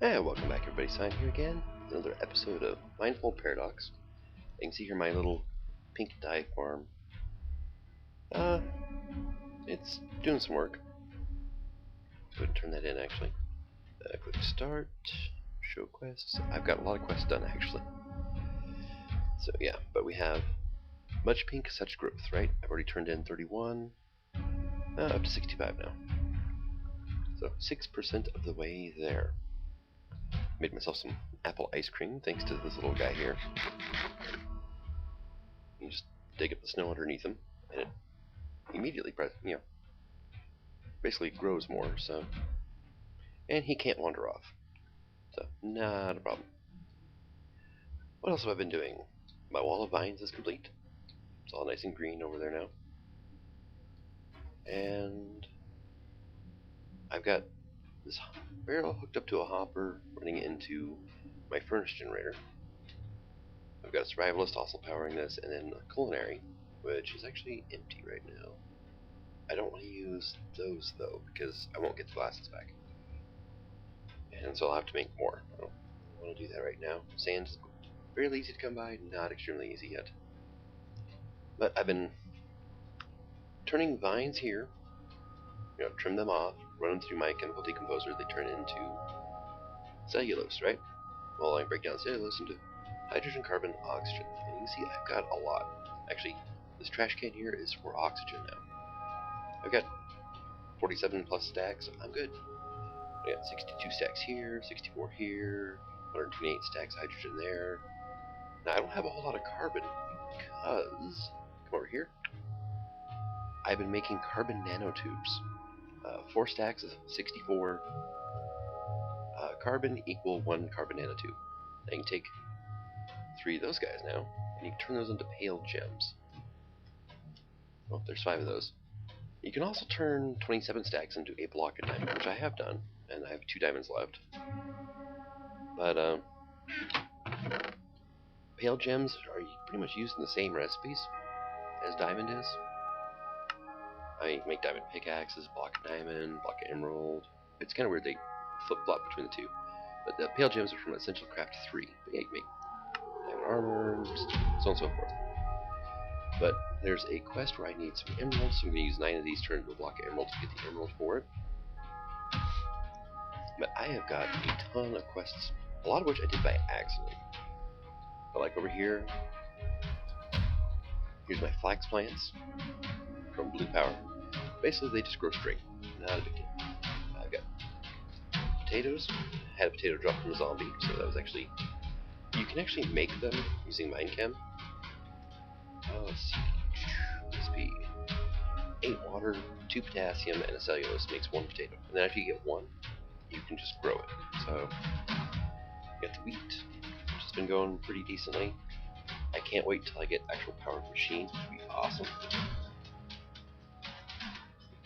Hey, welcome back everybody, Sign here again. Another episode of Minefold Paradox. You can see here my little pink dye farm. It's doing some work. Let's go ahead and turn that in actually. Click start, show quests. I've got a lot of quests done actually. So yeah, but we have much pink, such growth, right? I've already turned in 31, up to 65 now. So 6% of the way there. Made myself some apple ice cream thanks to this little guy here. You just dig up the snow underneath him, and it immediately, basically grows more. So, and he can't wander off. So, not a problem. What else have I been doing? My wall of vines is complete. It's all nice and green over there now. And I've got this barrel hooked up to a hopper running into my furnace generator. I've got a survivalist also powering this, and then a culinary, which is actually empty right now. I don't want to use those though, because I won't get the glasses back. And so I'll have to make more. I don't want to do that right now. Sand's fairly easy to come by, not extremely easy yet. But I've been turning vines here, trim them off, run them through my chemical decomposer, they turn into cellulose, right? Well, I break down cellulose into hydrogen, carbon, oxygen. And you can see I've got a lot. Actually, this trash can here is for oxygen now. I've got 47 plus stacks, I'm good. I got 62 stacks here, 64 here, 128 stacks hydrogen there. Now I don't have a whole lot of carbon because, come over here, I've been making carbon nanotubes. 4 stacks of 64 carbon equal 1 carbon nanotube. I can take 3 of those guys now, and you can turn those into pale gems. Well, there's 5 of those. You can also turn 27 stacks into a block of diamond, which I have done, and I have 2 diamonds left. But pale gems are pretty much used in the same recipes as diamond is. I make diamond pickaxes, block of diamond, block of emerald. It's kind of weird they flip-flop between the two. But the pale gems are from Essential Craft 3. But yeah, you can make diamond armor, so on and so forth. But there's a quest where I need some emeralds, so I'm going to use 9 of these, turn into a block of emerald to get the emerald for it. But I have got a ton of quests, a lot of which I did by accident. But like over here, here's my flax plants from Blue Power. Basically, they just grow straight. Not a big deal. I've got potatoes. I had a potato drop from a zombie, so that was actually... You can actually make them using Minechem. Let's see. Recipe. 8 water, 2 potassium, and a cellulose makes 1 potato. And then after you get 1, you can just grow it. So, you got the wheat, which has been going pretty decently. I can't wait till I get actual powered machines, which would be awesome.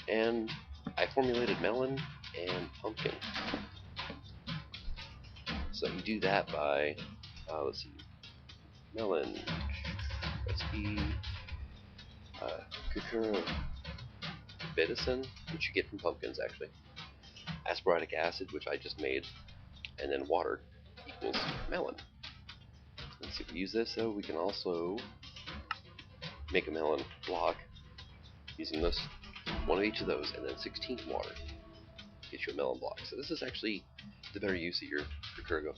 And I formulated melon and pumpkin. So you do that by, let's see, melon, recipe, cucurbitacin, which you get from pumpkins actually, aspartic acid, which I just made, and then water equals melon. Let's see if we use this, so we can also make a melon block using this, 1 of each of those, and then 16 water. Get you a melon block. So this is actually the better use of your cucurgo.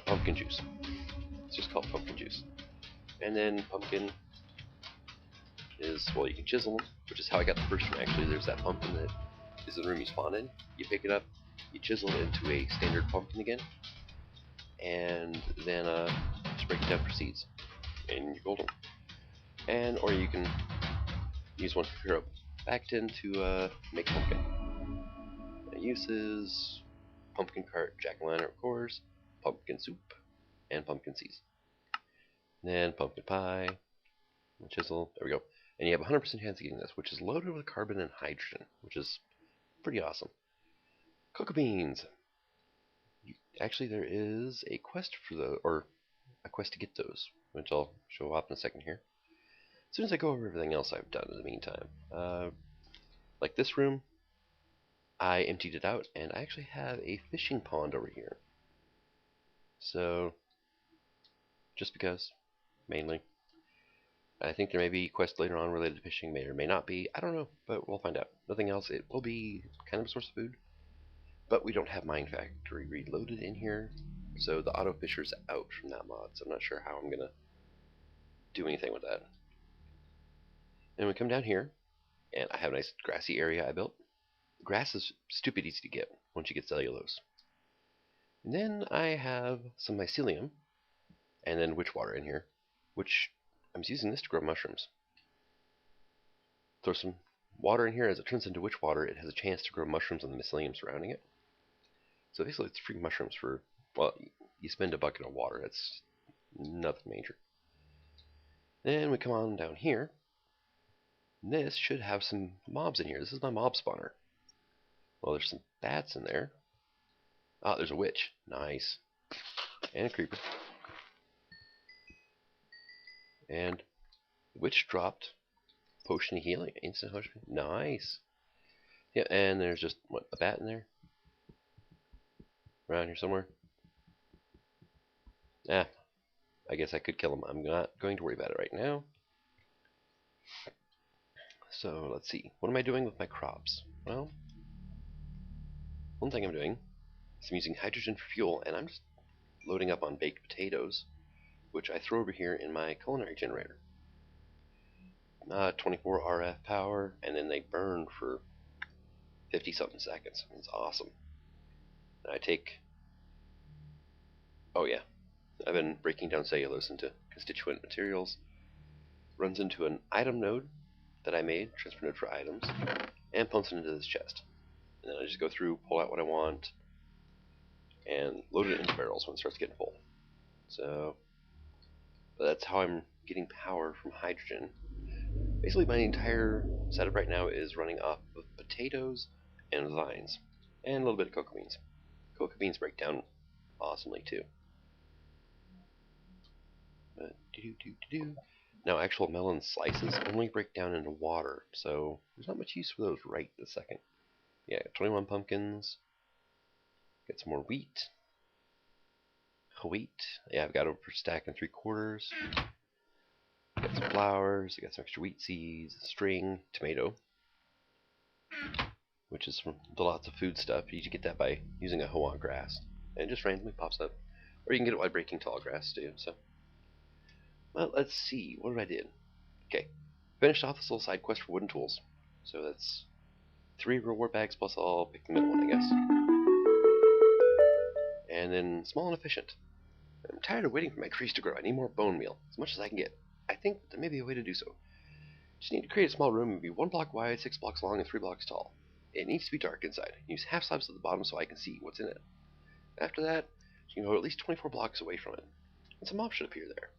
Pumpkin juice. It's just called pumpkin juice. And then pumpkin is, well, you can chisel them, which is how I got the first one actually. There's that pumpkin that is in the room you spawn in. You pick it up, you chisel it into a standard pumpkin again, and then just break it down for seeds, and you're golden. And, or you can use one for Bactin to make pumpkin. Uses pumpkin cart, jack-o'-lantern of course, pumpkin soup, and pumpkin seeds. Then pumpkin pie, and chisel, there we go. And you have 100% chance of getting this, which is loaded with carbon and hydrogen, which is pretty awesome. Cocoa beans. Actually, there is a quest for those, or a quest to get those, which I'll show off in a second here. As soon as I go over everything else I've done in the meantime. Like this room, I emptied it out, and I actually have a fishing pond over here. So, just because, mainly. I think there may be quests later on related to fishing, may or may not be. I don't know, but we'll find out. Nothing else, it will be kind of a source of food. But we don't have Mine Factory reloaded in here, so the auto fisher's out from that mod, so I'm not sure how I'm going to do anything with that. And we come down here, and I have a nice grassy area I built. Grass is stupid easy to get once you get cellulose. And then I have some mycelium, and then witch water in here, which I'm using this to grow mushrooms. Throw some water in here. As it turns into witch water, it has a chance to grow mushrooms on the mycelium surrounding it. So basically it's free mushrooms for, well, you spend a bucket of water. That's nothing major. Then we come on down here. This should have some mobs in here. This is my mob spawner. Well, there's some bats in there. Ah, there's a witch. Nice. And a creeper. And witch dropped potion of healing. Instant potion. Nice. Yeah, and there's just, what, a bat in there? Around here somewhere? Ah, I guess I could kill him. I'm not going to worry about it right now. So, let's see. What am I doing with my crops? Well, one thing I'm doing is I'm using hydrogen for fuel, and I'm just loading up on baked potatoes, which I throw over here in my culinary generator. 24 RF power, and then they burn for 50-something seconds. It's awesome. And I take... Oh yeah, I've been breaking down cellulose into constituent materials. Runs into an item node that I made, transfer node for items, and pumps it into this chest. And then I just go through, pull out what I want, and load it into barrels when it starts getting full. So that's how I'm getting power from hydrogen. Basically, my entire setup right now is running off of potatoes and vines, and a little bit of cocoa beans. Cocoa beans break down awesomely too. Now, actual melon slices only break down into water, so there's not much use for those right this second. Yeah, 21 pumpkins. Get some more wheat. Yeah, I've got over a stack and 3/4. Got some flowers. I got some extra wheat seeds, string, tomato, which is from the lots of food stuff. You get that by using a hoe on grass, and it just randomly pops up. Or you can get it by breaking tall grass too. So, well, let's see. What did I do? Okay, finished off this little side quest for wooden tools. So that's 3 reward bags plus I'll pick the middle one, I guess. And then small and efficient. I'm tired of waiting for my trees to grow. I need more bone meal, as much as I can get. I think there may be a way to do so. Just need to create a small room and be 1 block wide, 6 blocks long, and 3 blocks tall. It needs to be dark inside. Use half slabs at the bottom so I can see what's in it. After that, you can go at least 24 blocks away from it. And some mobs should appear there.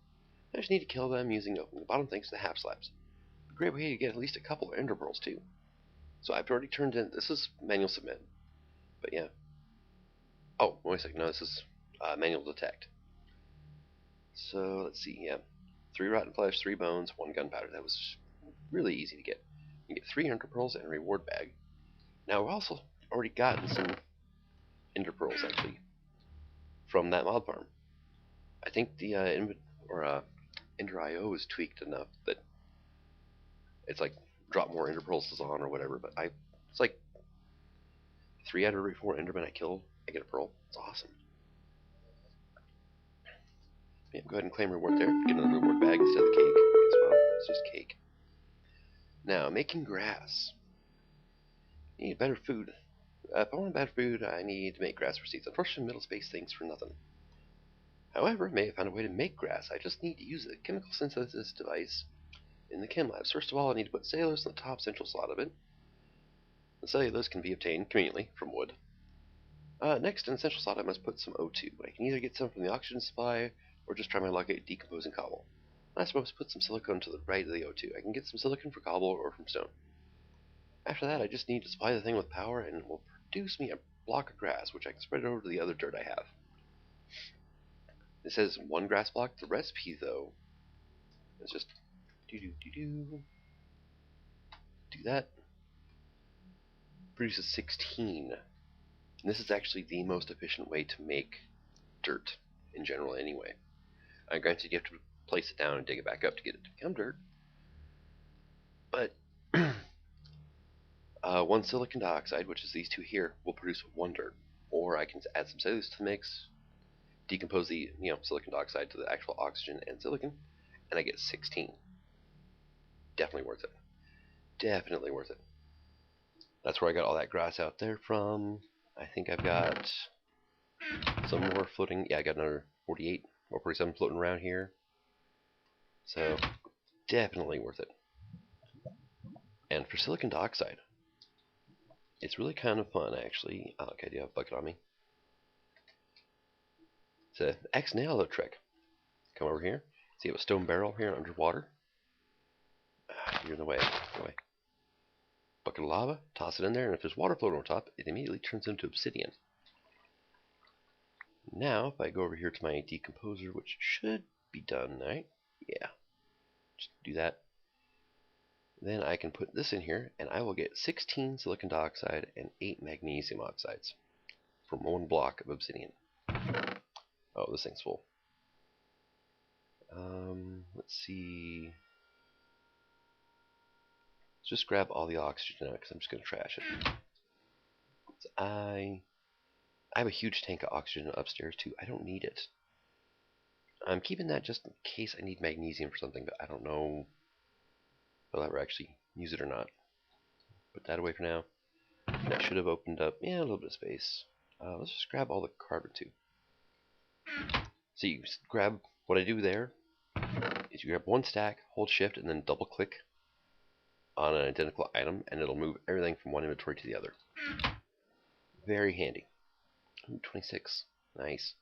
I just need to kill them using opening the bottom thanks to the half slabs. A great way to get at least a couple of ender pearls too. So I've already turned in, this is manual submit. But yeah. Oh, wait a second, no, this is manual detect. So let's see, yeah. 3 rotten flesh, 3 bones, 1 gunpowder. That was really easy to get. You get 3 ender pearls and a reward bag. Now we've also already gotten some ender pearls actually from that mod farm. I think the Ender IO is tweaked enough that it's like drop more ender pearls on or whatever. But it's like 3 out of every 4 endermen I kill, I get a pearl. It's awesome. Yeah, go ahead and claim reward there. Get another reward bag instead of the cake. Well, it's just cake. Now, making grass. You need better food. If I want better food, I need to make grass for seeds. Unfortunately, middle space things for nothing. However, I may have found a way to make grass. I just need to use a chemical synthesis device in the chem labs. First of all, I need to put cellulose in the top central slot of it. The cellulose can be obtained conveniently from wood. Next, in the central slot, I must put some O2. I can either get some from the oxygen supply or just try my luck at decomposing cobble. I suppose put some silicone to the right of the O2. I can get some silicon for cobble or from stone. After that, I just need to supply the thing with power and it will produce me a block of grass, which I can spread over to the other dirt I have. It says 1 grass block. The recipe, though, is just do that. produces 16. And this is actually the most efficient way to make dirt in general anyway. Granted, you have to place it down and dig it back up to get it to become dirt. But one silicon dioxide, which is these two here, will produce one dirt. Or I can add some cellulose to the mix, decompose the silicon dioxide to the actual oxygen and silicon, and I get 16. Definitely worth it. Definitely worth it. That's where I got all that grass out there from. I think I've got some more floating. Yeah, I got another 48 or 47 floating around here. So definitely worth it. And for silicon dioxide, it's really kind of fun actually. Okay, do you have a bucket on me? It's a ex-nail trick. Come over here. See, you have a stone barrel here underwater. You're in the way. Bucket of lava, toss it in there, and if there's water floating on top, it immediately turns into obsidian. Now, if I go over here to my decomposer, which should be done, right? Yeah. Just do that. Then I can put this in here, and I will get 16 silicon dioxide and 8 magnesium oxides from one block of obsidian. Oh, this thing's full. Let's see. Let's just grab all the oxygen out because I'm just going to trash it. So I have a huge tank of oxygen upstairs too. I don't need it. I'm keeping that just in case I need magnesium for something, but I don't know if I'll ever actually use it or not. Put that away for now. That should have opened up, a little bit of space. Let's just grab all the carbon too. So you grab, what I do there is you grab one stack, hold shift, and then double click on an identical item, and it'll move everything from one inventory to the other. Very handy. Ooh, 26. Nice.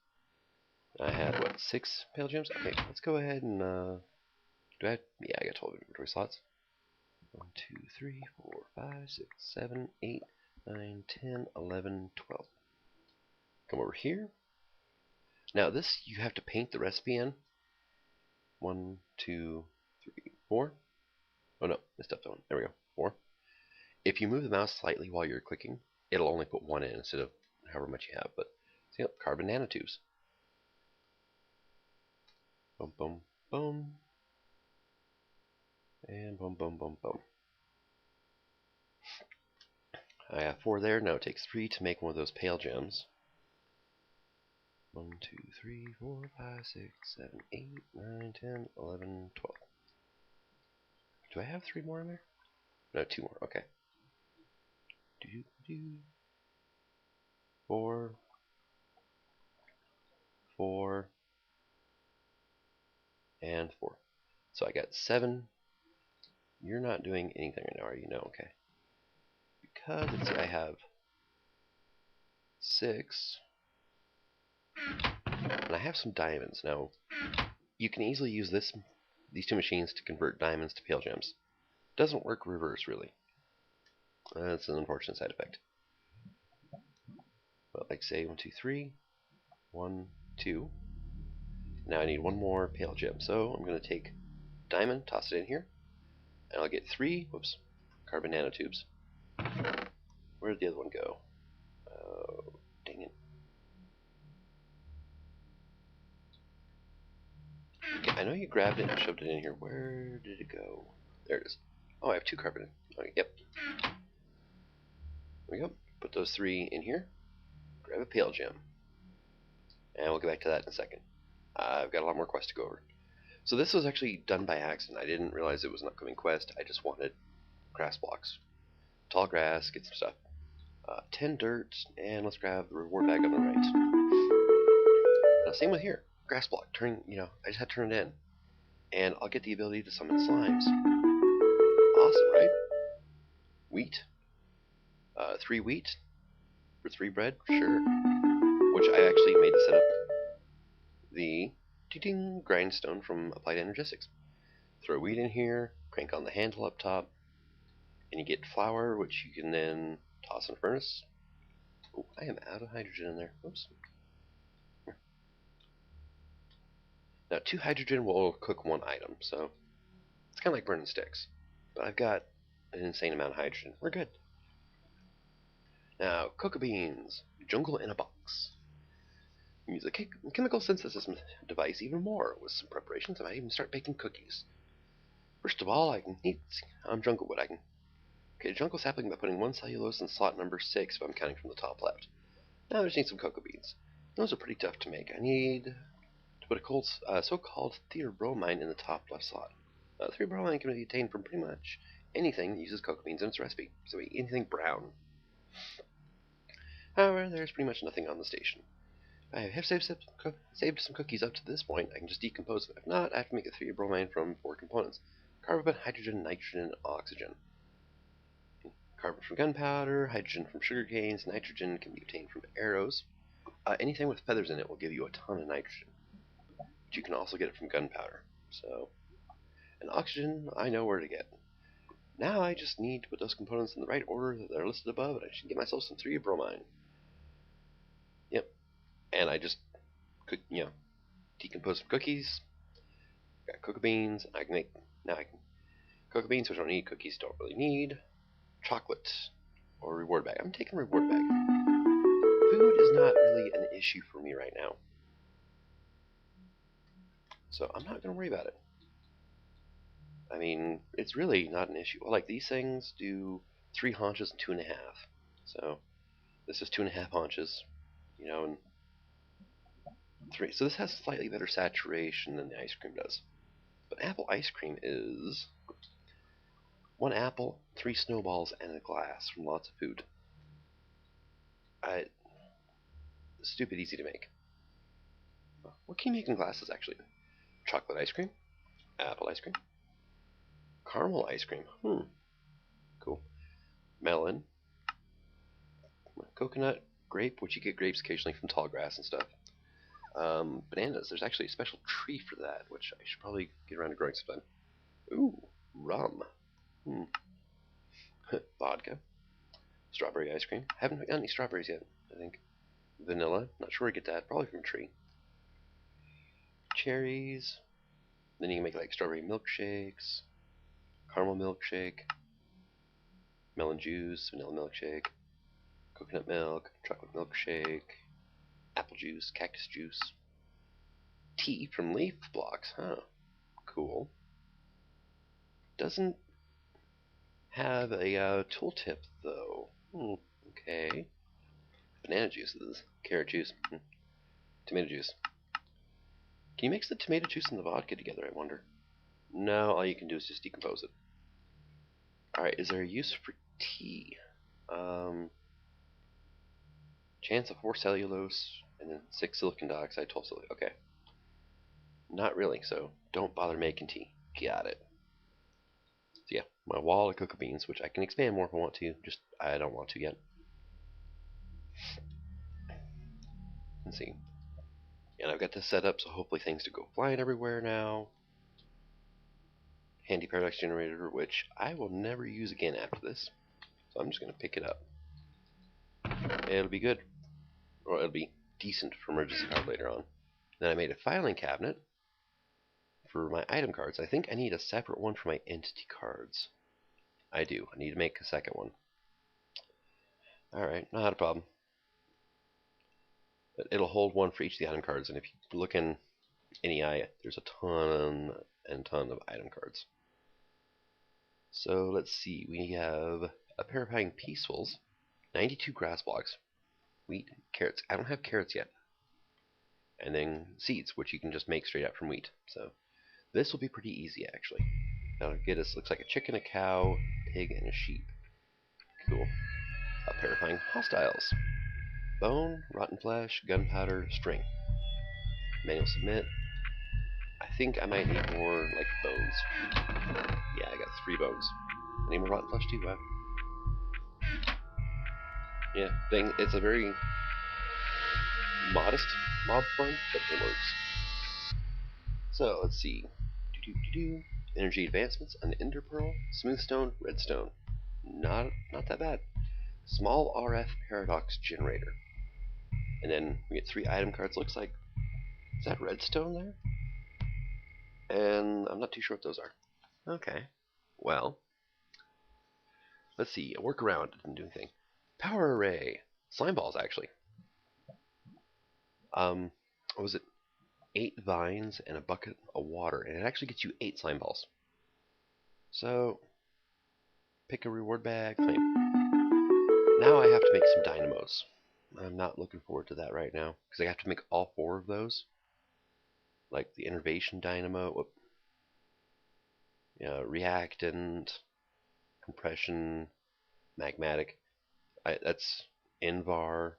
I had, what, 6 pale gems? Okay, let's go ahead and, do I have, yeah, I got 12 inventory slots. 1, 2, 3, 4, 5, 6, 7, 8, 9, 10, 11, 12. Come over here. Now this, you have to paint the recipe in. 1, 2, 3, 4. Oh no, missed up that one. There we go. 4. If you move the mouse slightly while you're clicking, it'll only put 1 in instead of however much you have. But see, carbon nanotubes. Boom, boom, boom. And boom, boom, boom, boom. I have 4 there. Now it takes 3 to make one of those pale gems. 1, 2, 3, 4, 5, 6, 7, 8, 9, 10, 11, 12. Do I have 3 more in there? No, 2 more. Okay. 4, 4, and 4. So I got 7. You're not doing anything right now, are you? No, okay. Because let's see, I have 6. And I have some diamonds. Now, you can easily use these 2 machines to convert diamonds to pale gems. Doesn't work reverse, really. That's an unfortunate side effect. But like say 1, 2, 3. 1, 2. Now I need 1 more pale gem. So I'm going to take diamond, toss it in here, and I'll get 3, whoops, carbon nanotubes. Where did the other one go? Oh, dang it. Okay, I know you grabbed it and shoved it in here. Where did it go? There it is. Oh, I have 2 carbon. Okay, yep. There we go. Put those 3 in here. Grab a pale gem. And we'll get back to that in a second. I've got a lot more quests to go over. So this was actually done by accident. I didn't realize it was an upcoming quest. I just wanted grass blocks. Tall grass, get some stuff. 10 dirt, and let's grab the reward bag on the right. Now, same with here. Grass block. I just had to turn it in. And I'll get the ability to summon slimes. Awesome, right? Wheat. 3 wheat for 3 bread, sure. Which I actually made to set up the grindstone from Applied Energistics. Throw wheat in here, crank on the handle up top, and you get flour, which you can then toss in a furnace. Oh, I am out of hydrogen in there. Oops. Now, 2 hydrogen will cook 1 item, so it's kind of like burning sticks. But I've got an insane amount of hydrogen. We're good. Now, cocoa beans, jungle in a box. Use a chemical synthesis device even more. With some preparations, I might even start baking cookies. First of all, I can heat jungle wood. I can create a jungle sapling by putting one cellulose in slot number 6 if I'm counting from the top left. Now I just need some cocoa beans. Those are pretty tough to make. I need to put a so-called theobromine in the top left slot. Theobromine can be obtained from pretty much anything that uses cocoa beans in its recipe, so anything brown. However, there's pretty much nothing on the station. I have saved some cookies up to this point. I can just decompose them. If not, I have to make a theobromine from 4 components: carbon, hydrogen, nitrogen, and oxygen. Carbon from gunpowder, hydrogen from sugar canes, nitrogen can be obtained from arrows. Anything with feathers in it will give you a ton of nitrogen. But you can also get it from gunpowder. So, and oxygen, I know where to get. Now I just need to put those components in the right order that they're listed above, and I should get myself some theobromine. Yep. And I just decompose some cookies. Got cocoa beans. I can cocoa beans, which I don't need. Cookies don't really need. Chocolate or reward bag. I'm taking reward bag. Food is not really an issue for me right now, so I'm not going to worry about it. I mean, it's really not an issue. Well, like these things do 3 haunches and 2.5. So this is 2.5 haunches, and 3. So this has slightly better saturation than the ice cream does. But apple ice cream is 1 apple, 3 snowballs, and a glass from lots of food. Stupid easy to make. What can you make in glasses, actually? Chocolate ice cream, apple ice cream, caramel ice cream. Cool. Melon, coconut, grape, which you get grapes occasionally from tall grass and stuff. Bananas. There's actually a special tree for that, which I should probably get around to growing sometime. Ooh, rum. Vodka. Strawberry ice cream. Haven't got any strawberries yet, I think. Vanilla. Not sure where to get that. Probably from a tree. Cherries. Then you can make like strawberry milkshakes, caramel milkshake, melon juice, vanilla milkshake, coconut milk, chocolate milkshake, apple juice, cactus juice, tea from leaf blocks. Cool. Doesn't have a tooltip though. Okay. Banana juices, carrot juice, tomato juice. Can you mix the tomato juice and the vodka together, I wonder? No, all you can do is just decompose it. Alright, is there a use for tea? Chance of 4 cellulose and then 6 silicon dioxide, 12 silicon. Okay. Not really, so don't bother making tea. Got it. So yeah, my wall of cocoa beans, which I can expand more if I want to, just I don't want to yet. Let's see. And I've got this set up so hopefully things to go flying everywhere now. Handy paradox generator, which I will never use again after this. So I'm just going to pick it up. It'll be good. Or it'll be decent for emergency card later on. Then I made a filing cabinet for my item cards. I think I need a separate one for my entity cards. I do. I need to make a second one. Alright, not a problem. But it'll hold one for each of the item cards, and if you look in NEI, there's a ton and ton of item cards. So let's see, we have a pair of hanging peacefuls, 92 grass blocks, wheat, carrots. I don't have carrots yet. And then seeds, which you can just make straight out from wheat. So this will be pretty easy, actually. That'll get us, looks like a chicken, a cow, a pig, and a sheep. Cool. A pair of hanging hostiles. Bone, rotten flesh, gunpowder, string. Manual submit. I think I might need more, like, bones. Yeah, I got 3 bones. Any more rotten flesh too? Wow. Yeah, it's a very modest mob farm, but it works. So, let's see. Energy advancements, an ender pearl, smooth stone, redstone. Not that bad. Small RF paradox generator. And then we get 3 item cards. Looks like, is that redstone there? And I'm not too sure what those are. Okay. Well, let's see. A workaround didn't do anything. Power array. Slime balls, actually. What was it? 8 vines and a bucket of water, and it actually gets you 8 slime balls. So, pick a reward bag, claim. Now I have to make some dynamos. I'm not looking forward to that right now, because I have to make all 4 of those. Like the innervation dynamo, reactant, compression, magmatic. That's Invar.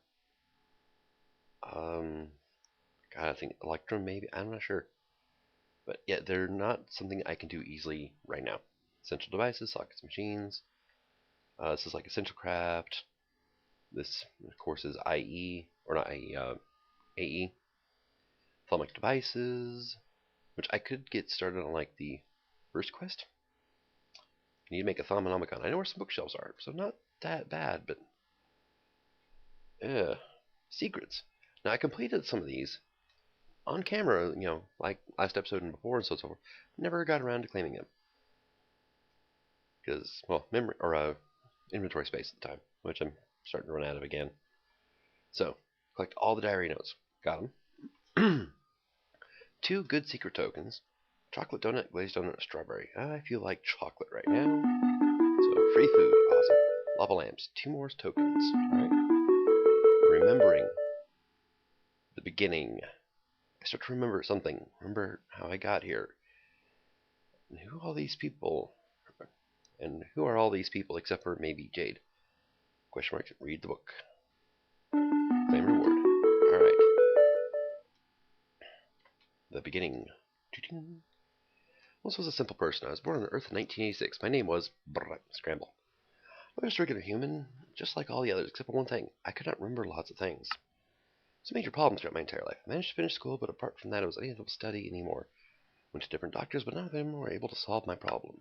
God, I think Electrum maybe. I'm not sure. But yeah, they're not something I can do easily right now. Essential devices, sockets, machines. This is like Essential Craft. This, of course, is IE, or not IE, AE. Thermic devices, which I could get started on like the first quest. You need to make a Thaumonomicon. I know where some bookshelves are, so not that bad, but secrets. Now I completed some of these on camera, like last episode and before and so forth. Never got around to claiming them because, well, memory or inventory space at the time, which I'm starting to run out of again. So collect all the diary notes. Got them. 2 good secret tokens. Chocolate donut, glazed donut, strawberry. I feel like chocolate right now. So free food, awesome. Lava lamps, 2 more tokens. All right. Remembering the beginning. I start to remember something. Remember how I got here. And who are all these people? And who are all these people except for maybe Jade? Question mark. Read the book. Claim reward. Alright. The beginning. Once was a simple person. I was born on Earth in 1986. My name was Scramble. I was a regular human, just like all the others, except for one thing. I could not remember lots of things. It's a major problem throughout my entire life. I managed to finish school, but apart from that, I was unable to study anymore. Went to different doctors, but none of them were able to solve my problem.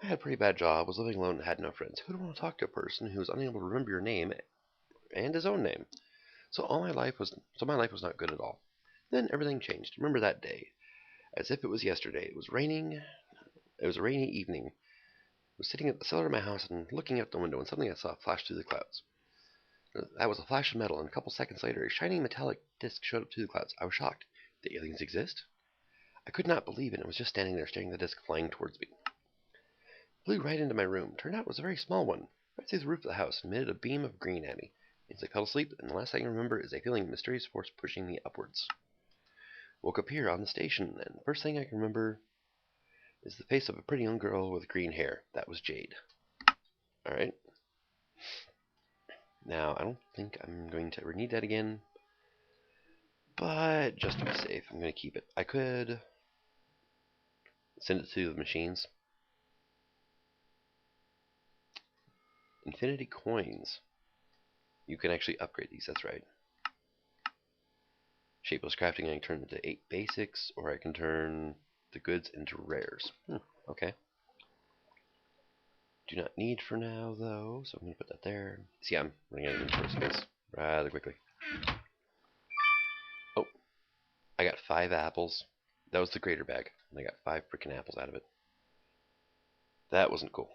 I had a pretty bad job, was living alone, and had no friends. Who would want to talk to a person who was unable to remember your name and his own name? So my life was not good at all. Then everything changed. Remember that day, as if it was yesterday. It was raining. It was a rainy evening. I was sitting at the cellar of my house and looking out the window, and suddenly I saw a flash through the clouds. That was a flash of metal, and a couple seconds later, a shining metallic disc showed up through the clouds. I was shocked. Did aliens exist? I could not believe it, and was just standing there, staring at the disc flying towards me. It flew right into my room. Turned out it was a very small one, right through the roof of the house, and emitted a beam of green at me. As I fell asleep, and the last thing I remember is a feeling of mysterious force pushing me upwards. Woke up here on the station, and the first thing I can remember is the face of a pretty young girl with green hair. That was Jade. Alright. Now, I don't think I'm going to ever need that again, but just to be safe, I'm going to keep it. I could send it to the machines. Infinity coins. You can actually upgrade these, that's right. Shapeless crafting, I can turn into 8 basics, or I can turn the goods into rares. Okay. Do not need for now, though, so I'm going to put that there. See, I'm running out of inventory space rather quickly. Oh, I got 5 apples. That was the greater bag, and I got 5 freaking apples out of it. That wasn't cool.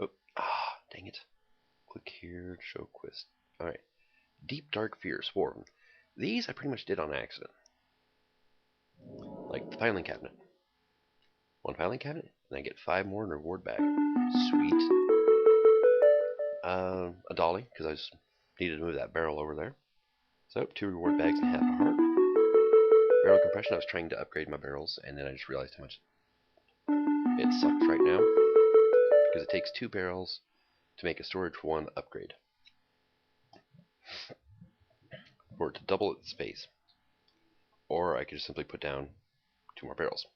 Oh, dang it. Click here to show quest. Alright. Deep Dark Fear, Swarm. These I pretty much did on accident. Like the filing cabinet. 1 filing cabinet, and I get 5 more in reward bag. Sweet. A dolly, because I just needed to move that barrel over there. So, 2 reward bags and half a heart. Barrel compression, I was trying to upgrade my barrels, and then I just realized how much it sucks right now. Because it takes 2 barrels to make a storage 1 upgrade. For it to double its space. Or I could just simply put down 2 more barrels.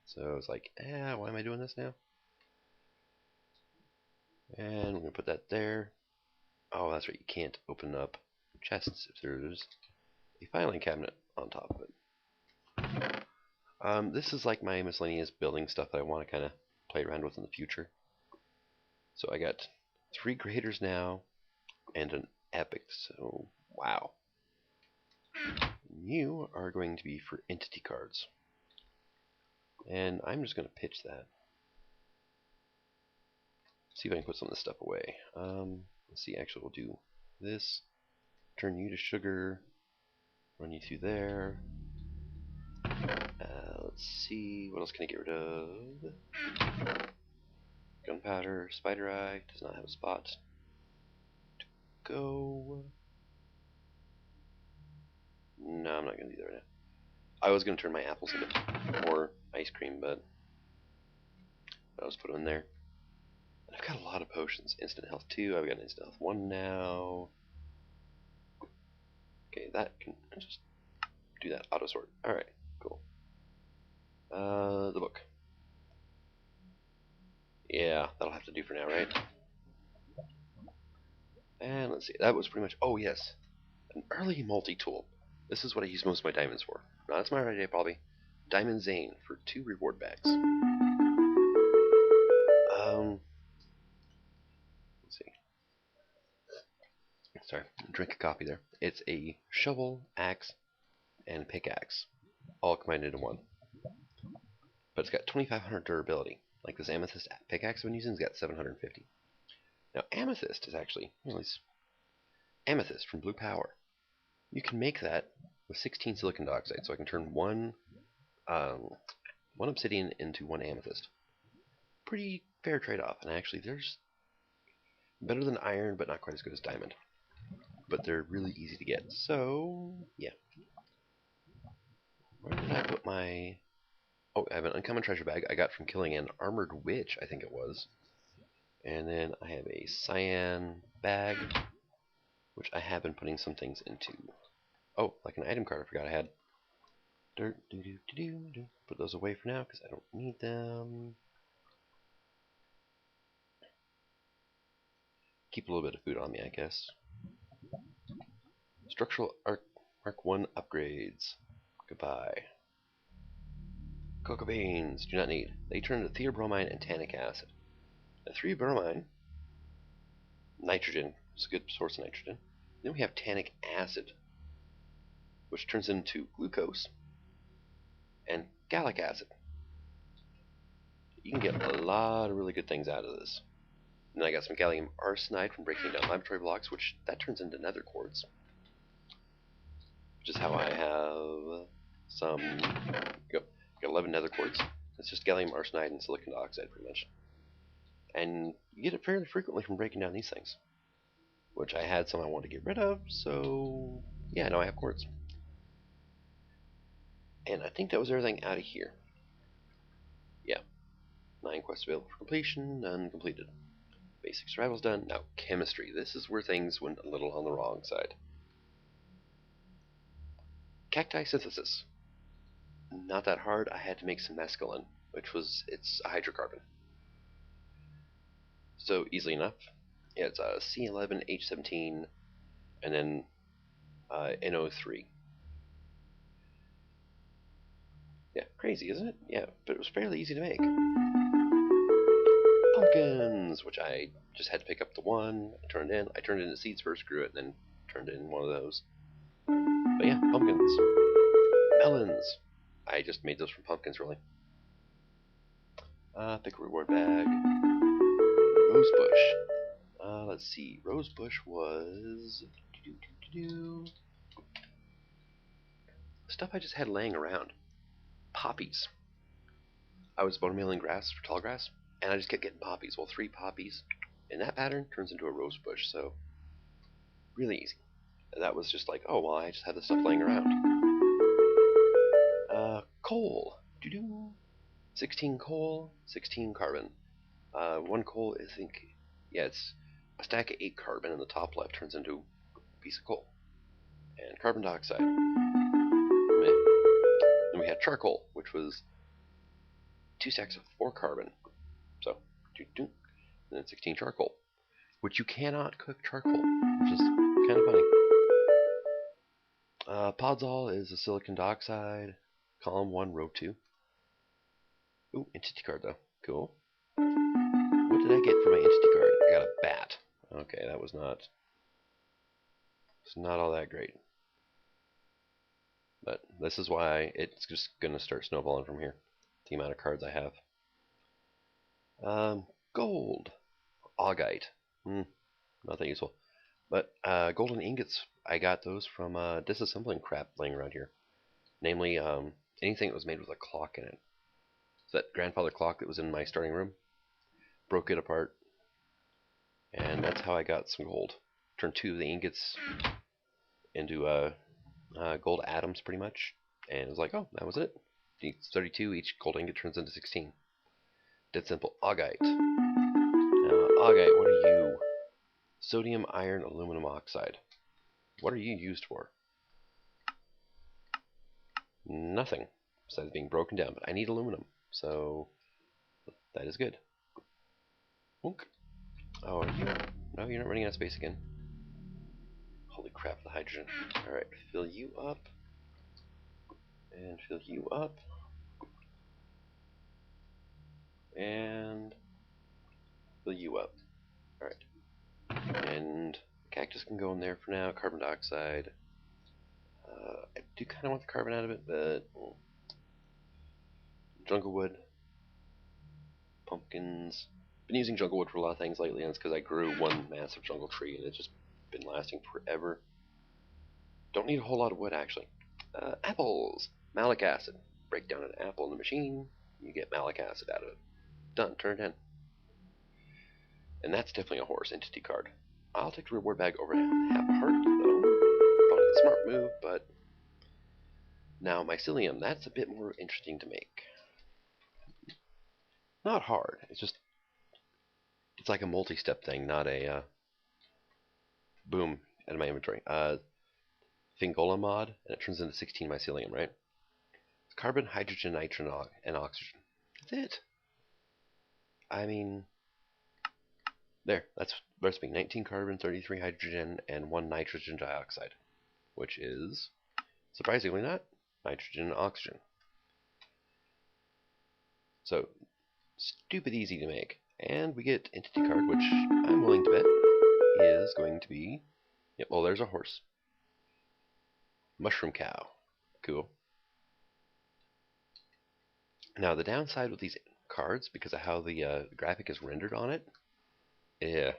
So it's like, why am I doing this now? And I'm going to put that there. Oh, that's right, you can't open up chests if there's a filing cabinet on top of it. This is like my miscellaneous building stuff that I want to kind of play around with in the future. So I got 3 graders now and an epic, so wow. You are going to be for entity cards. And I'm just going to pitch that. see if I can put some of this stuff away. Let's see, actually we'll do this. Turn you to sugar. Run you through there. Let's see, what else can I get rid of? Gunpowder, spider eye, does not have a spot to go. No, I'm not going to do that right now. I was going to turn my apples into more ice cream, but I'll just put them in there. And I've got a lot of potions. Instant health 2, I've got instant health 1 now. Okay, that can just do that auto sort. Alright, cool. The book. Yeah, that'll have to do for now, right? And let's see, that was pretty much, oh yes, an early multi-tool. This is what I use most of my diamonds for. Now, that's my right idea, probably. Diamond Zane for 2 reward bags. Let's see. Sorry, drink a coffee there. It's a shovel, axe, and pickaxe, all combined into one. But it's got 2,500 durability. Like this amethyst pickaxe I've been using has got 750. Now, amethyst is actually, amethyst from Blue Power. You can make that with 16 silicon dioxide, so I can turn one obsidian into 1 amethyst. Pretty fair trade-off, and actually there's better than iron, but not quite as good as diamond. But they're really easy to get, so yeah. Where did I put my... Oh, I have an uncommon treasure bag I got from killing an armored witch, I think it was. And then I have a cyan bag, which I have been putting some things into. Oh, like an item card I forgot I had. Dirt, do. Put those away for now because I don't need them. Keep a little bit of food on me, I guess. Structural Arc 1 upgrades. Goodbye. Cocoa beans, do not need. They turn into theobromine and tannic acid. Now, theobromine, nitrogen, is a good source of nitrogen. Then we have tannic acid, which turns into glucose and gallic acid. You can get a lot of really good things out of this. And then I got some gallium arsenide from breaking down laboratory blocks, which that turns into nether quartz. Which is how I have some... Got 11 nether quartz. It's just gallium arsenide and silicon dioxide, pretty much. And you get it fairly frequently from breaking down these things. Which I had some I wanted to get rid of, so... yeah, now I have quartz. And I think that was everything out of here. Yeah. 9 quests available for completion, none completed. Basic survival's done. Now, chemistry. This is where things went a little on the wrong side. Cacti synthesis. Not that hard. I had to make some mescaline, which was, it's a hydrocarbon. So, easily enough. Yeah, it's a C11H17 and then NO3. Yeah, crazy, isn't it? Yeah, but it was fairly easy to make. Pumpkins, which I just had to pick up the one, I turned in. I turned it into seeds first, grew it, and then turned in one of those. But yeah, pumpkins. Melons. I just made those from pumpkins, really. Pick a reward bag. Rosebush. Let's see. Rosebush was... stuff I just had laying around. Poppies. I was bone mailing grass for tall grass, and I just kept getting poppies. Well, 3 poppies in that pattern turns into a rose bush, so really easy. And that was just like, oh, well, I just had this stuff laying around. Coal. 16 coal, 16 carbon. 1 coal, I think, yeah, it's a stack of 8 carbon in the top left turns into a piece of coal. And carbon dioxide. Then we had charcoal, which was 2 stacks of 4 carbon. So, and then 16 charcoal, which you cannot cook charcoal, which is kind of funny. Podzol is a silicon dioxide, column 1, row 2. Ooh, entity card though. Cool. What did I get for my entity card? I got a bat. Okay, that was not... it's not all that great. But this is why it's just going to start snowballing from here. The amount of cards I have. Gold. augite. Nothing useful. But golden ingots, I got those from disassembling crap laying around here. Namely, anything that was made with a clock in it. So that grandfather clock that was in my starting room, broke it apart, and that's how I got some gold. Turned 2 of the ingots into gold atoms, pretty much, and it was like, oh, that was it. 32, each gold ingot turns into 16. Dead simple. Augite. Now, augite, what are you? Sodium, iron, aluminum oxide. What are you used for? Nothing, besides being broken down, but I need aluminum, so that is good. Oink. Oh, are you? No, you're not running out of space again. Holy crap, the hydrogen. Alright, fill you up. And fill you up. And fill you up. Alright. And cactus can go in there for now. Carbon dioxide. I do kind of want the carbon out of it, but jungle wood. Pumpkins. Been using jungle wood for a lot of things lately, and it's because I grew one massive jungle tree, and it's just been lasting forever. Don't need a whole lot of wood, actually. Apples. Malic acid. Break down an apple in the machine, you get malic acid out of it. Done. Turn it in. And that's definitely a horse entity card. I'll take the reward bag over half a heart, though. Probably a smart move, but... Now, mycelium, that's a bit more interesting to make. Not hard. It's just... It's like a multi-step thing, not a... boom, out of my inventory. Fingola mod, and it turns into 16 mycelium, right? It's carbon, hydrogen, nitrogen, and oxygen. That's it. I mean... There, that's the recipe. 19 carbon, 33 hydrogen, and 1 nitrogen dioxide. Which is, surprisingly not, nitrogen and oxygen. So, stupid easy to make. And we get entity card, which I'm willing to bet is going to be... Yep, well, there's a horse. Mushroom cow. Cool. Now, the downside with these cards, because of how the graphic is rendered on it, yeah.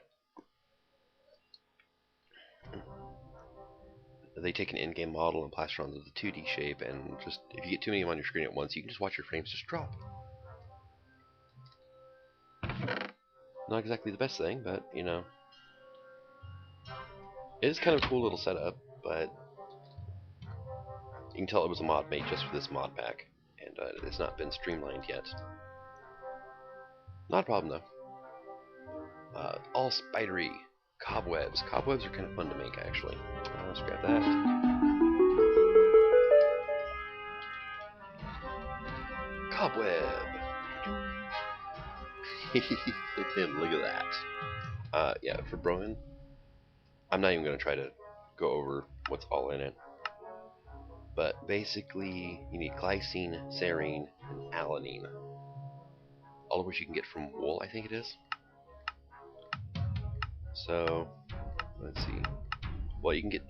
They take an in-game model and plaster onto the 2D shape, and just, if you get too many of them on your screen at once, you can just watch your frames just drop. Not exactly the best thing, but, you know. It is kind of a cool little setup, but you can tell it was a mod made just for this mod pack, and it's not been streamlined yet. Not a problem, though. All spidery. Cobwebs. Cobwebs are kind of fun to make, actually. Let's grab that. Cobweb! Look at that. Yeah, for Brohan, I'm not even going to try to go over what's all in it. But basically, you need glycine, serine, and alanine. All of which you can get from wool, I think it is. So, let's see. Well, you can get...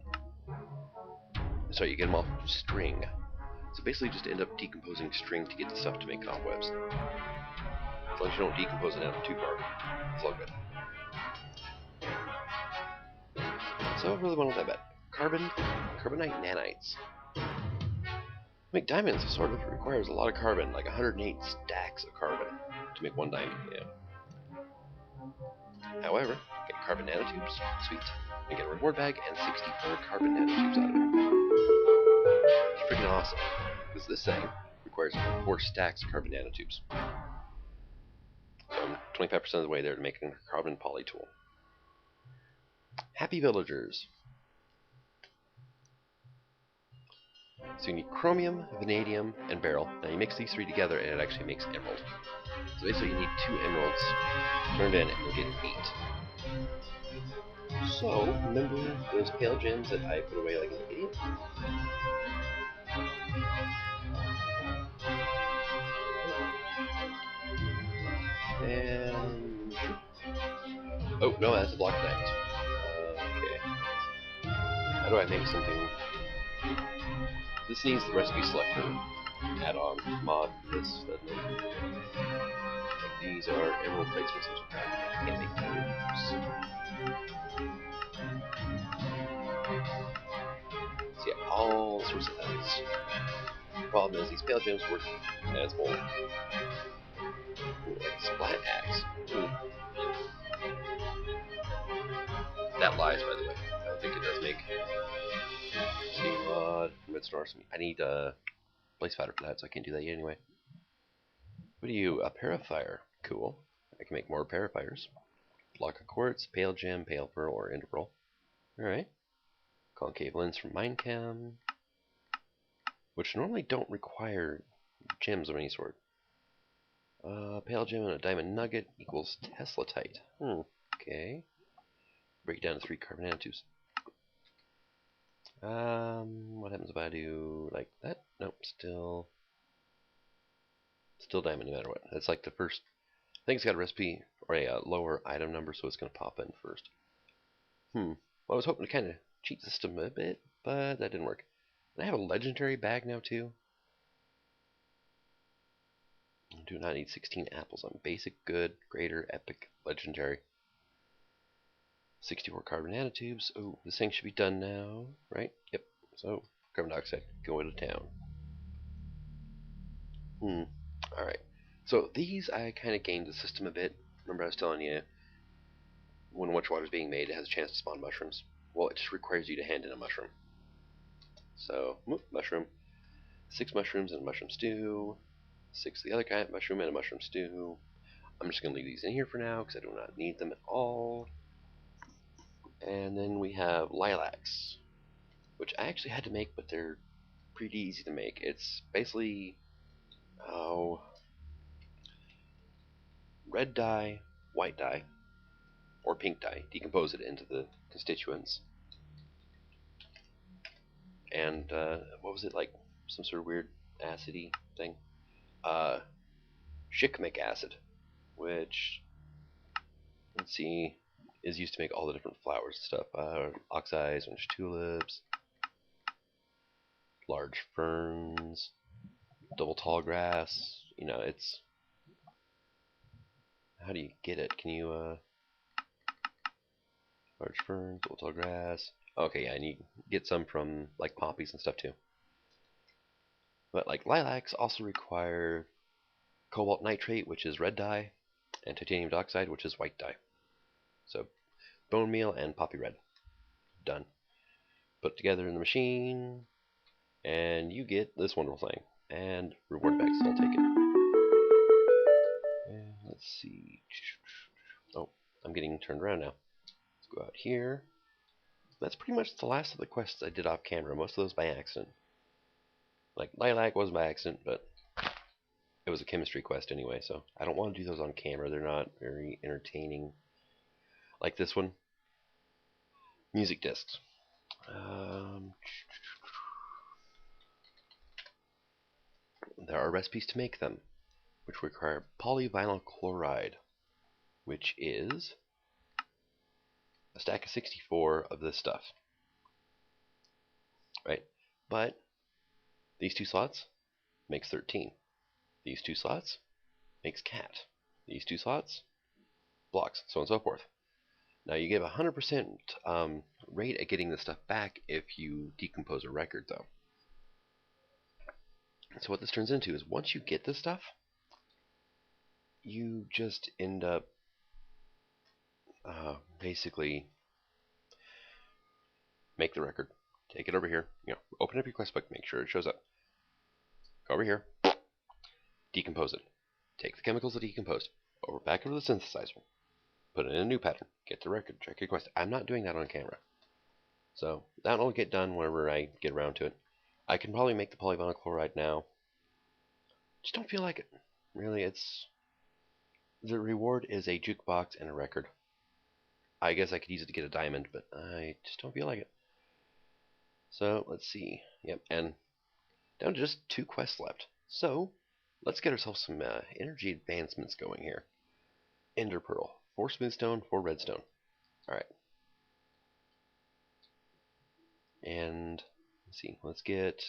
Sorry, you get them off of string. So basically just end up decomposing string to get the stuff to make cobwebs. As long as you don't decompose it out too far. It's all good. So, I really want that bad. Carbonite nanites. To make diamonds, sort of requires a lot of carbon, like 108 stacks of carbon to make one diamond, yeah. However, get carbon nanotubes, sweet, and get a reward bag and 64 carbon nanotubes out of it. It's freaking awesome, because this thing requires 4 stacks of carbon nanotubes. So I'm 25% of the way there to making a carbon poly tool. Happy villagers. So you need chromium, vanadium, and beryl. Now you mix these 3 together and it actually makes emerald. So basically you need 2 emeralds turned in and you'll get 8. So, remember those pale gems that I put away like an idiot? And... oh, no, that's a block diamond. Okay. How do I make something... This needs the recipe selector add-on mod. This doesn't it? Like these are emerald plates for some kind. I can't make those. So yeah, all sorts of things. Problem is, these pale gems work as gold. Ooh, like splat axe. Ooh. That lies, by the way. I don't think it does make steam rod, redstone. I need place powder for that, so I can't do that yet anyway. What are you? A purifier. Cool. I can make more purifiers. Block of quartz, pale gem, pale pearl, or ender pearl. Alright. Concave lens from Minecam, which normally don't require gems of any sort. Pale gem and a diamond nugget equals teslatite. Okay. Break down to 3 carbon nanotubes. What happens if I do like that? Nope, still diamond no matter what. That's like the first. I think it's got a recipe or a lower item number, so it's going to pop in first. Well, I was hoping to kind of cheat the system a bit, but that didn't work. And I have a legendary bag now too. I do not need 16 apples. I'm basic, good, greater, epic, legendary. 64 carbon nanotubes. Oh, this thing should be done now, right? Yep. So, carbon dioxide, go into town. Alright. So, these I kind of gained the system a bit. Remember I was telling you, when witch water is being made, it has a chance to spawn mushrooms. Well, it just requires you to hand in a mushroom. So, mushroom. 6 mushrooms and a mushroom stew. 6 of the other kind, mushroom and a mushroom stew. I'm just going to leave these in here for now, because I do not need them at all. And then we have lilacs, which I actually had to make, but they're pretty easy to make. It's basically red dye, white dye, or pink dye. Decompose it into the constituents. And what was it, like some sort of weird acidy thing? Shikmic acid, which, let's see, is used to make all the different flowers and stuff. Oxides, orange tulips, large ferns, double tall grass. You know, it's. How do you get it? Can you, large ferns, double tall grass. Okay, yeah, and you get some from, like, poppies and stuff too. But, like, lilacs also require cobalt nitrate, which is red dye, and titanium dioxide, which is white dye. So, bone meal and poppy red. Done. Put together in the machine, and you get this wonderful thing. And reward bags, so I'll take it. And let's see. Oh, I'm getting turned around now. Let's go out here. That's pretty much the last of the quests I did off camera, most of those by accident. Like, lilac was by accident, but it was a chemistry quest anyway, so I don't want to do those on camera. They're not very entertaining. Like this one. Music discs. There are recipes to make them, which require polyvinyl chloride, which is a stack of 64 of this stuff. Right? But these 2 slots makes 13. These 2 slots makes cat. These 2 slots blocks, so on and so forth. Now you give 100% rate at getting this stuff back if you decompose a record, though. So what this turns into is once you get this stuff, you just end up basically make the record. Take it over here. Open up your quest book, make sure it shows up. Go over here, decompose it. Take the chemicals that decomposed, back over the synthesizer, put it in a new pattern, get the record, check your quest. I'm not doing that on camera. So that'll get done whenever I get around to it. I can probably make the polyvinyl chloride now. Just don't feel like it. Really, the reward is a jukebox and a record. I guess I could use it to get a diamond, but I just don't feel like it. So let's see. Yep, and down to just 2 quests left. So let's get ourselves some energy advancements going here. Ender Pearl. 4 smoothstone, 4 redstone. Alright. And let's see. Let's get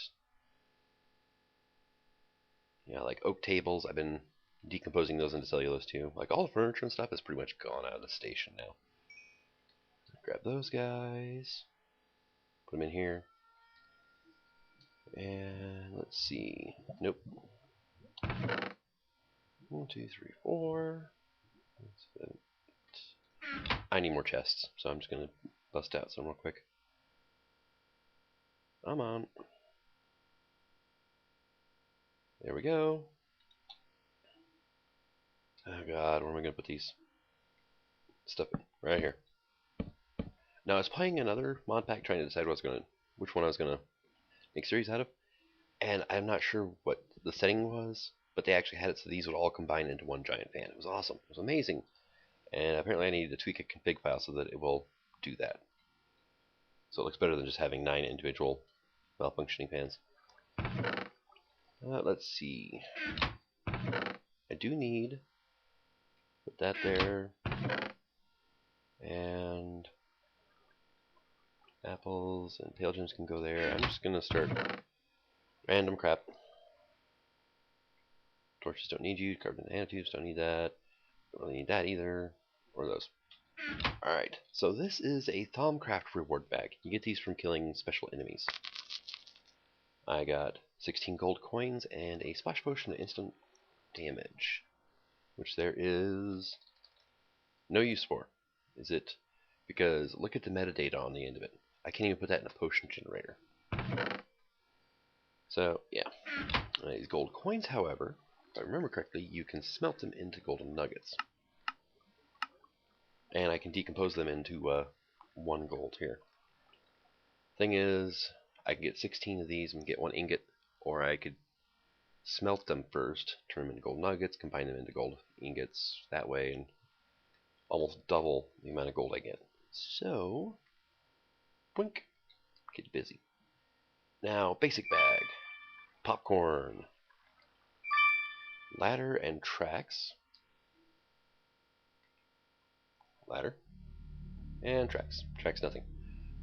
like oak tables. I've been decomposing those into cellulose too. Like all the furniture and stuff is pretty much gone out of the station now. Grab those guys, put them in here, and let's see. Nope. 1, 2, 3, 4. I need more chests, so I'm just gonna bust out some real quick. Come on. There we go. Oh god, where am I gonna put these? Stuff right here. Now I was playing another mod pack trying to decide which one I was gonna make series out of, and I'm not sure what the setting was, but they actually had it so these would all combine into one giant fan. It was awesome. It was amazing. And apparently I need to tweak a config file so that it will do that. So it looks better than just having 9 individual malfunctioning fans. Let's see. I do need put that there, and apples and pale gems can go there. I'm just gonna start random crap. Torches don't need you. Carbon nanotubes don't need that. Don't really need that either, or those. Alright, so this is a Thaumcraft reward bag. You get these from killing special enemies. I got 16 gold coins and a splash potion of instant damage, which there is no use for. Is it? Because look at the metadata on the end of it. I can't even put that in a potion generator. So, yeah. These gold coins, however, if I remember correctly, you can smelt them into golden nuggets. And I can decompose them into 1 gold here. Thing is, I can get 16 of these and get 1 ingot, or I could smelt them first, turn them into gold nuggets, combine them into gold ingots that way, and almost double the amount of gold I get. So, blink, get busy. Now, basic bag, popcorn, ladder and tracks, ladder, and tracks. Tracks nothing.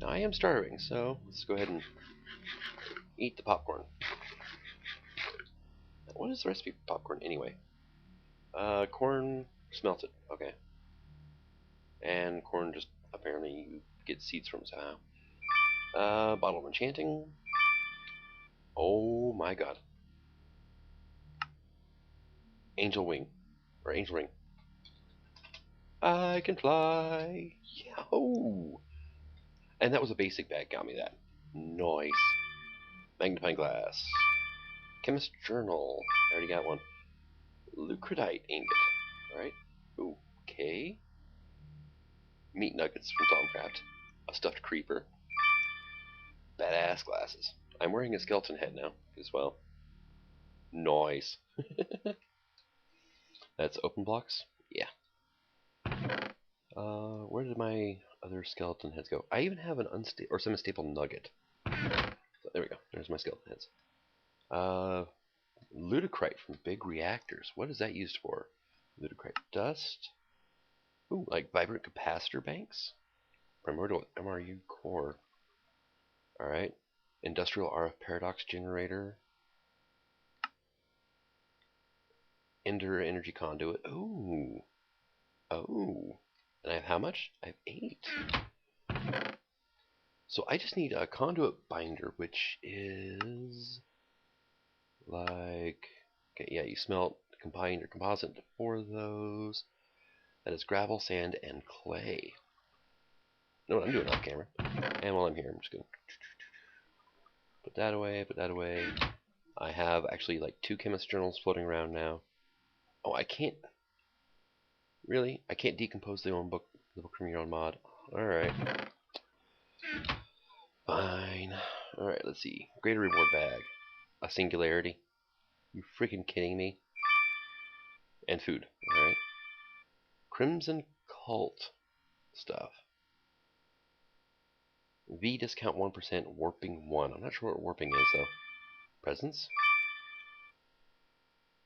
Now I am starving, so let's go ahead and eat the popcorn. What is the recipe for popcorn anyway? Corn smelted, okay. And corn just apparently you get seeds from somehow. Bottle of enchanting. Oh my god. Angel wing. Or angel ring. I can fly. Yahoo! And that was a basic bag, got me that. Nice. Magnifying glass. Chemist journal. I already got one. Lucradite ingot. Alright. Okay. Meat nuggets from Thaumcraft. A stuffed creeper. Badass glasses. I'm wearing a skeleton head now, as well. Nice. That's open blocks? Yeah. Where did my other skeleton heads go? I even have an unstable or semi-stable nugget. So there we go. There's my skeleton heads. Ludicrite from big reactors. What is that used for? Ludicrite dust. Ooh, like vibrant capacitor banks. Primordial MRU core. Alright. Industrial RF paradox generator. Ender energy conduit. Ooh. Oh. And I have how much? I have 8. So I just need a conduit binder, which is like, okay, yeah, you smelt, combine your composite into 4 of those. That is gravel, sand, and clay. Know what I'm doing off camera. And while I'm here, I'm just going to put that away, put that away. I have actually like 2 chemist journals floating around now. Oh, I can't. Really? I can't decompose the book from your own mod. Alright. Fine. Alright, let's see. Greater reward bag. A singularity. You freaking kidding me? And food. Alright. Crimson Cult stuff. V discount 1%, warping 1. I'm not sure what warping is though. Presents?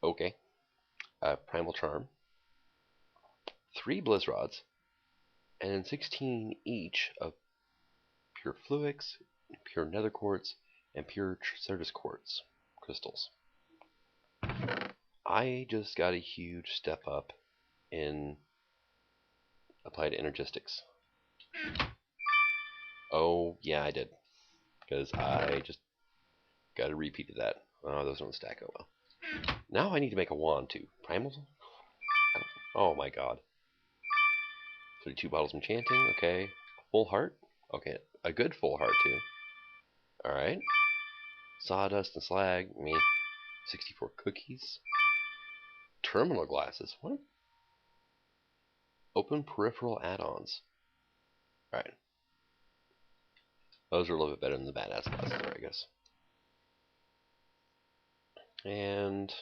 Okay. Primal Charm. 3 Blizz Rods. And then 16 each of pure Fluix, pure Nether Quartz, and pure Certus Quartz crystals. I just got a huge step up in applied energistics. Oh, yeah, I did. Because I just got a repeat of that. Oh, those don't stack. Oh well. Now I need to make a wand too. Primal? Oh my god. 32 bottles of enchanting. Okay. Full heart? Okay. A good full heart too. Alright. Sawdust and slag. Me. 64 cookies. Terminal glasses. What? Open peripheral add-ons. Alright. Those are a little bit better than the badass glasses there, I guess. And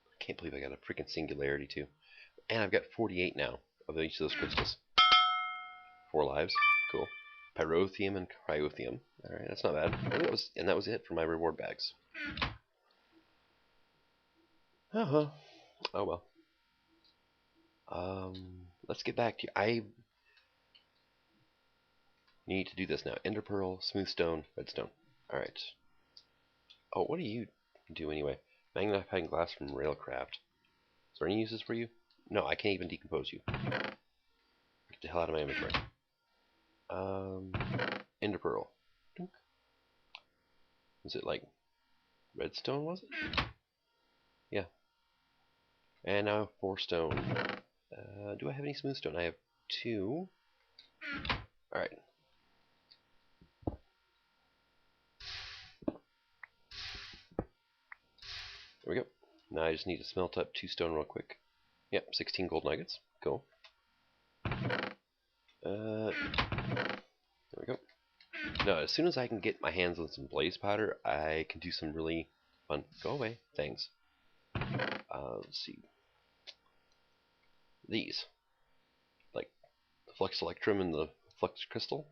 I can't believe I got a freaking singularity too. And I've got 48 now of each of those crystals. 4 lives. Cool. Pyrotheum and cryotheum. Alright, that's not bad. And that was it for my reward bags. Uh-huh. Oh well. Let's get back to you. I need to do this now. Ender pearl, smooth stone, redstone. Alright. Oh, what do you do anyway? Magnifying glass from railcraft. Is there any uses for you? No, I can't even decompose you. Get the hell out of my inventory. Ender pearl. Was it like redstone, was it? Yeah. And now 4 stone. Do I have any smooth stone? I have 2. Alright. There we go. Now I just need to smelt up 2 stone real quick. Yep, 16 gold nuggets. Cool. There we go. Now, as soon as I can get my hands on some blaze powder, I can do some really fun, go away, things. Let's see. These. Like the Flux Electrum and the Flux Crystal.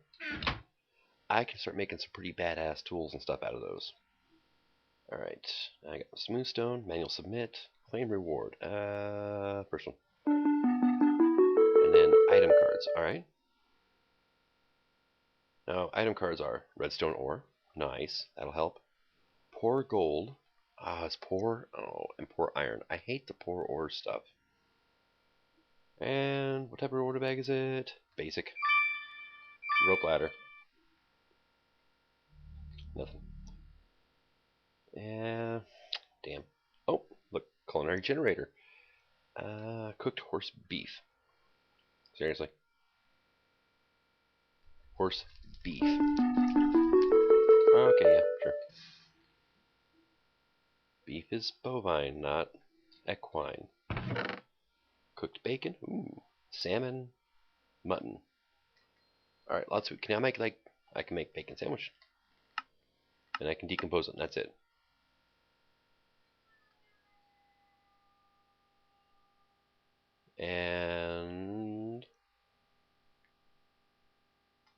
I can start making some pretty badass tools and stuff out of those. Alright, I got smooth stone, manual submit, claim reward. First one. And then item cards, alright. Now, item cards are redstone ore, nice, that'll help. Poor gold, it's poor, oh, and poor iron. I hate the poor ore stuff. And what type of order bag is it? Basic. Rope ladder. Nothing. Yeah, damn. Oh, look, culinary generator. Cooked horse beef. Seriously. Horse beef. Okay, yeah, sure. Beef is bovine, not equine. Cooked bacon. Ooh. Salmon. Mutton. Alright, lots of food. Can I make, like, I can make bacon sandwich. And I can decompose it, and that's it.